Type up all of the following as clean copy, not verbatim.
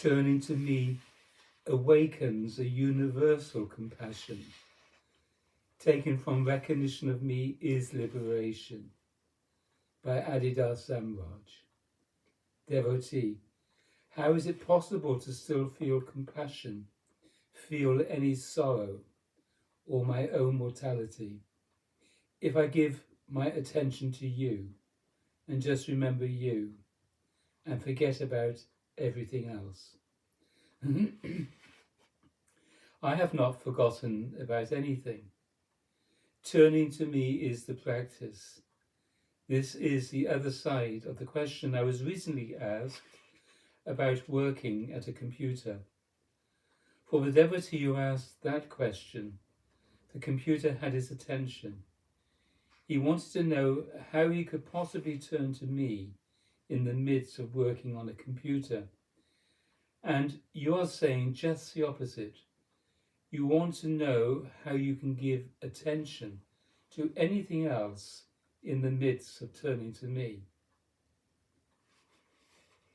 Turning to me awakens a universal compassion. Taken from Recognition of Me is Liberation by Samraj. Devotee, how is it possible to still feel compassion, feel any sorrow, or my own mortality, if I give my attention to you and just remember you and forget about everything else? I have not forgotten about anything. Turning to me is the practice. This is the other side of the question I was recently asked about working at a computer. For the devotee who asked that question, the computer had his attention. He wanted to know how he could possibly turn to me in the midst of working on a computer. And you're saying just the opposite. You want to know how you can give attention to anything else in the midst of turning to me.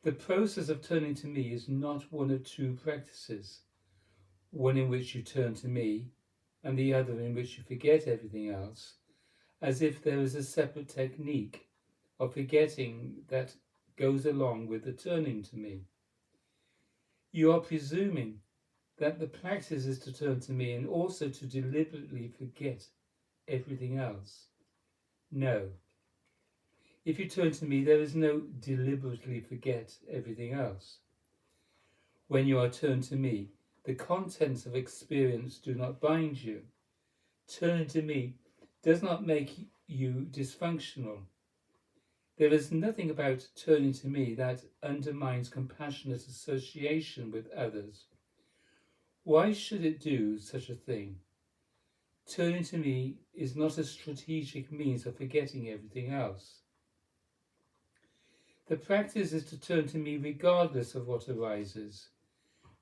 The process of turning to me is not one of two practices, one in which you turn to me and the other in which you forget everything else, as if there is a separate technique of forgetting that goes along with the turning to me. You are presuming that the practice is to turn to me and also to deliberately forget everything else. No. If you turn to me, there is no deliberately forget everything else. When you are turned to me, the contents of experience do not bind you. Turning to me does not make you dysfunctional. There is nothing about turning to me that undermines compassionate association with others. Why should it do such a thing? Turning to me is not a strategic means of forgetting everything else. The practice is to turn to me regardless of what arises,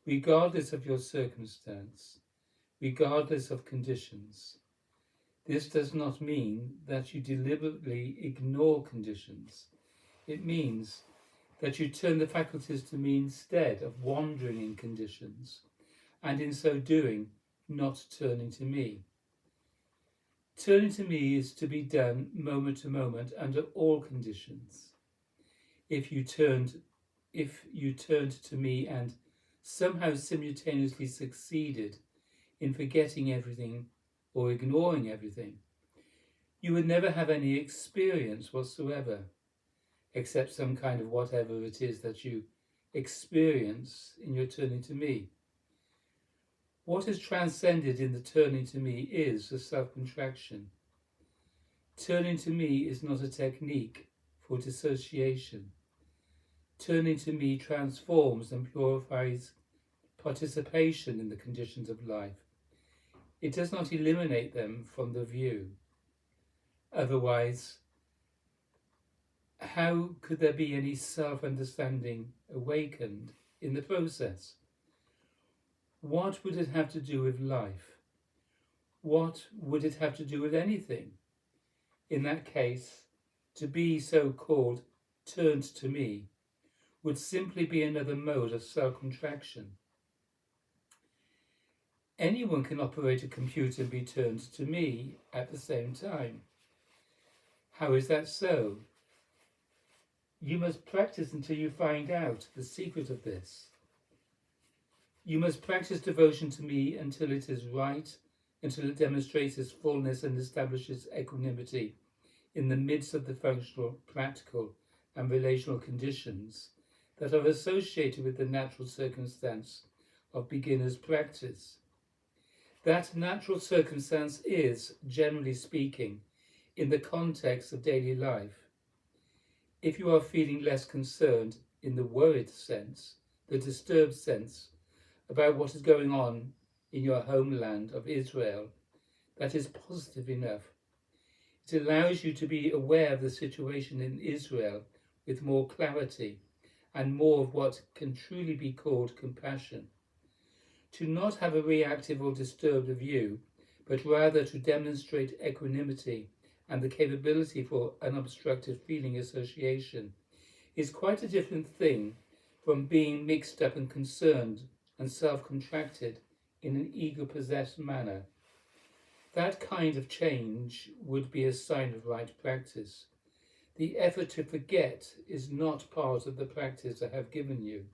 regardless of your circumstance, regardless of conditions. This does not mean that you deliberately ignore conditions. It means that you turn the faculties to me instead of wandering in conditions, and in so doing, not turning to me. Turning to me is to be done moment to moment under all conditions. If you turned to me and somehow simultaneously succeeded in forgetting everything or ignoring everything, you would never have any experience whatsoever, except some kind of whatever it is that you experience in your turning to me. What is transcended in the turning to me is the self-contraction. Turning to me is not a technique for dissociation. Turning to me transforms and purifies participation in the conditions of life. It does not eliminate them from the view. Otherwise, how could there be any self-understanding awakened in the process? What would it have to do with life? What would it have to do with anything? In that case, to be so-called turned to me would simply be another mode of self-contraction. Anyone can operate a computer and be turned to me at the same time. How is that so? You must practice until you find out the secret of this. You must practice devotion to me until it is right, until it demonstrates its fullness and establishes equanimity in the midst of the functional, practical, and relational conditions that are associated with the natural circumstance of beginner's practice. That natural circumstance is, generally speaking, in the context of daily life. If you are feeling less concerned in the worried sense, the disturbed sense, about what is going on in your homeland of Israel, that is positive enough. It allows you to be aware of the situation in Israel with more clarity and more of what can truly be called compassion. To not have a reactive or disturbed view, but rather to demonstrate equanimity and the capability for unobstructed feeling association is quite a different thing from being mixed up and concerned and self-contracted in an ego-possessed manner. That kind of change would be a sign of right practice. The effort to forget is not part of the practice I have given you.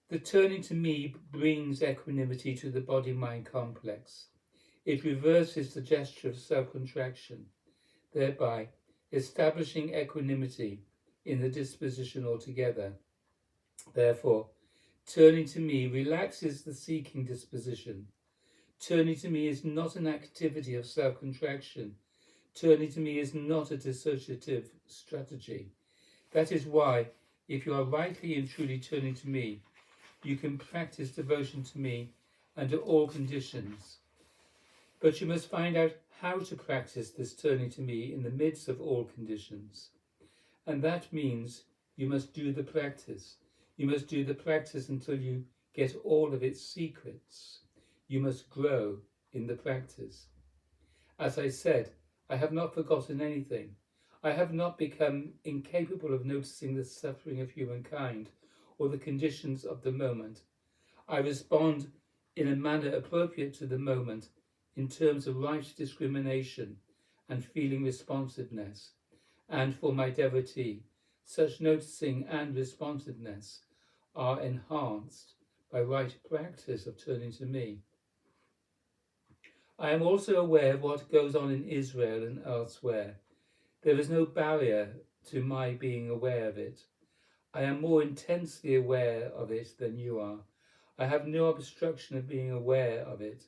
The turning to me brings equanimity to the body-mind complex. It reverses the gesture of self-contraction, thereby establishing equanimity in the disposition altogether. Therefore, turning to me relaxes the seeking disposition. Turning to me is not an activity of self-contraction. Turning to me is not a dissociative strategy. That is why, if you are rightly and truly turning to me, you can practice devotion to me under all conditions. But you must find out how to practice this turning to me in the midst of all conditions. And that means you must do the practice. You must do the practice until you get all of its secrets. You must grow in the practice. As I said, I have not forgotten anything. I have not become incapable of noticing the suffering of humankind or the conditions of the moment. I respond in a manner appropriate to the moment in terms of right discrimination and feeling responsiveness. And for my devotee, such noticing and responsiveness are enhanced by right practice of turning to me. I am also aware of what goes on in Israel and elsewhere. There is no barrier to my being aware of it. I am more intensely aware of it than you are. I have no obstruction of being aware of it.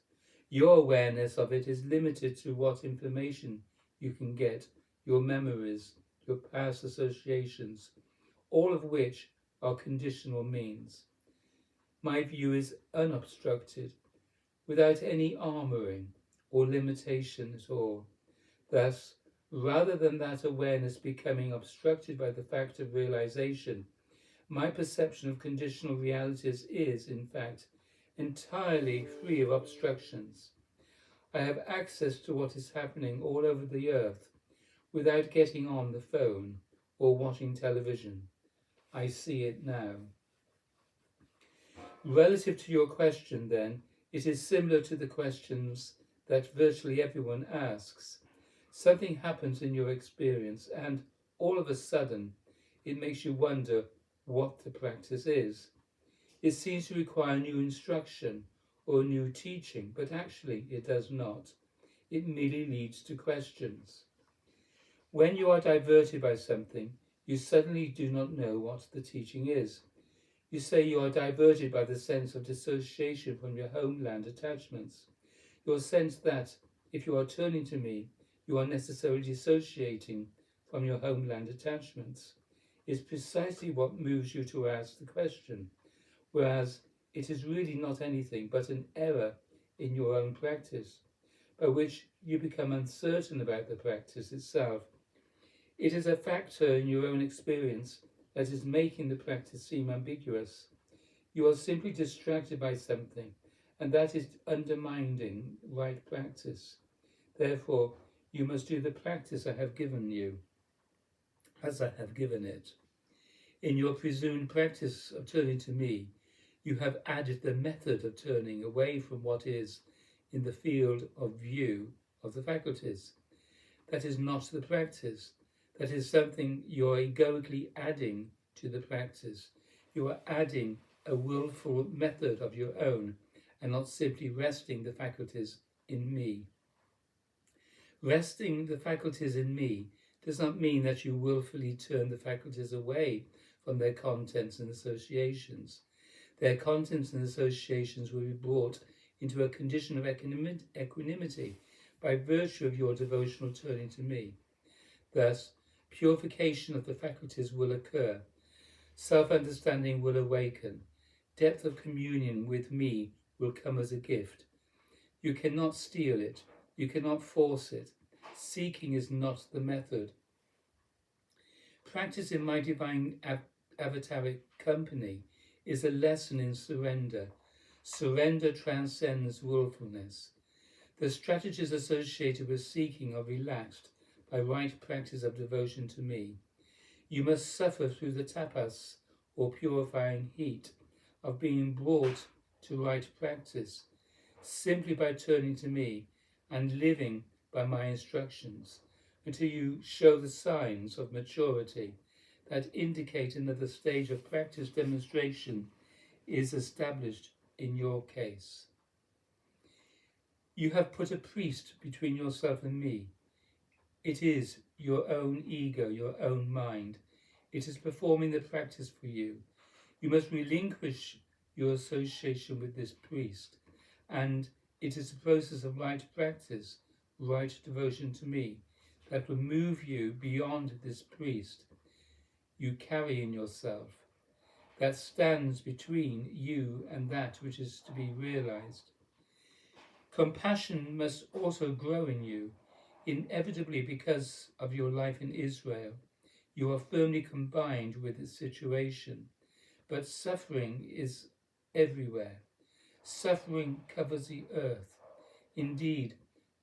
Your awareness of it is limited to what information you can get, your memories, your past associations, all of which are conditional means. My view is unobstructed, without any armouring or limitation at all. Thus, rather than that awareness becoming obstructed by the fact of realization, my perception of conditional realities is, in fact, entirely free of obstructions. I have access to what is happening all over the earth without getting on the phone or watching television. I see it now. Relative to your question, then, it is similar to the questions that virtually everyone asks. Something happens in your experience, and all of a sudden, it makes you wonder what the practice is. It seems to require new instruction or new teaching, but actually it does not. It merely leads to questions. When you are diverted by something, you suddenly do not know what the teaching is. You say you are diverted by the sense of dissociation from your homeland attachments. Your sense that, if you are turning to me, you are necessarily dissociating from your homeland attachments, is precisely what moves you to ask the question, whereas it is really not anything but an error in your own practice, by which you become uncertain about the practice itself. It is a factor in your own experience that is making the practice seem ambiguous. You are simply distracted by something, and that is undermining right practice. Therefore, you must do the practice I have given you, as I have given it. In your presumed practice of turning to me, you have added the method of turning away from what is in the field of view of the faculties. That is not the practice. That is something you are egoically adding to the practice. You are adding a willful method of your own and not simply resting the faculties in me. Resting the faculties in me does not mean that you willfully turn the faculties away from their contents and associations. Their contents and associations will be brought into a condition of equanimity by virtue of your devotional turning to me. Thus, purification of the faculties will occur, self-understanding will awaken, depth of communion with me will come as a gift. You cannot steal it, you cannot force it. Seeking is not the method. Practice in my divine avataric company is a lesson in surrender. Surrender transcends willfulness. The strategies associated with seeking are relaxed by right practice of devotion to me. You must suffer through the tapas, or purifying heat of being brought to right practice simply by turning to me and living by my instructions until you show the signs of maturity that indicate another stage of practice demonstration is established in your case. You have put a priest between yourself and me. It is your own ego, your own mind. It is performing the practice for you. You must relinquish your association with this priest, and it is a process of right practice, right devotion to me, that will move you beyond this priest you carry in yourself, that stands between you and that which is to be realized. Compassion must also grow in you, inevitably because of your life in Israel. You are firmly combined with the situation, but suffering is everywhere. Suffering covers the earth. Indeed,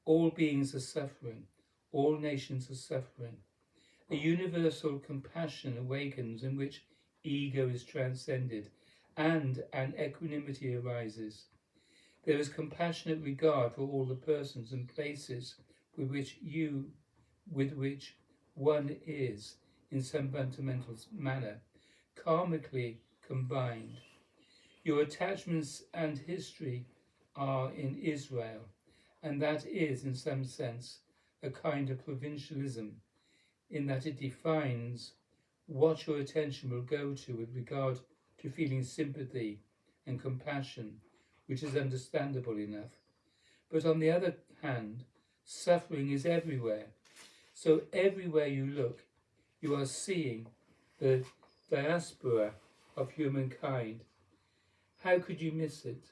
all beings are suffering. All nations are suffering. A universal compassion awakens in which ego is transcended and an equanimity arises. There is compassionate regard for all the persons and places with which one is, in some fundamental manner, karmically combined. Your attachments and history are in Israel, and that is, in some sense, a kind of provincialism, in that it defines what your attention will go to with regard to feeling sympathy and compassion, which is understandable enough. But on the other hand, suffering is everywhere. So everywhere you look, you are seeing the diaspora of humankind. How could you miss it?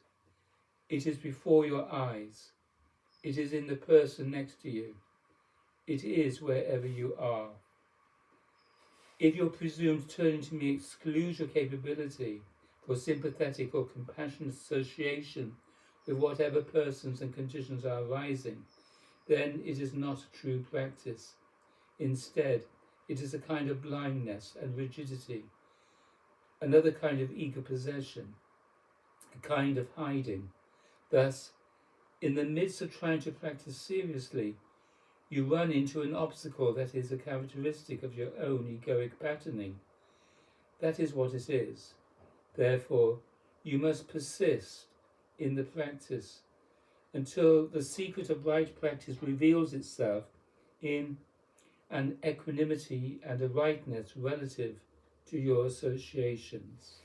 It is before your eyes. It is in the person next to you. It is wherever you are. If your presumed turning to me excludes your capability for sympathetic or compassionate association with whatever persons and conditions are arising, then it is not true practice. Instead, it is a kind of blindness and rigidity, another kind of ego possession, a kind of hiding. Thus, in the midst of trying to practice seriously, you run into an obstacle that is a characteristic of your own egoic patterning. That is what it is. Therefore, you must persist in the practice until the secret of right practice reveals itself in an equanimity and a rightness relative to your associations.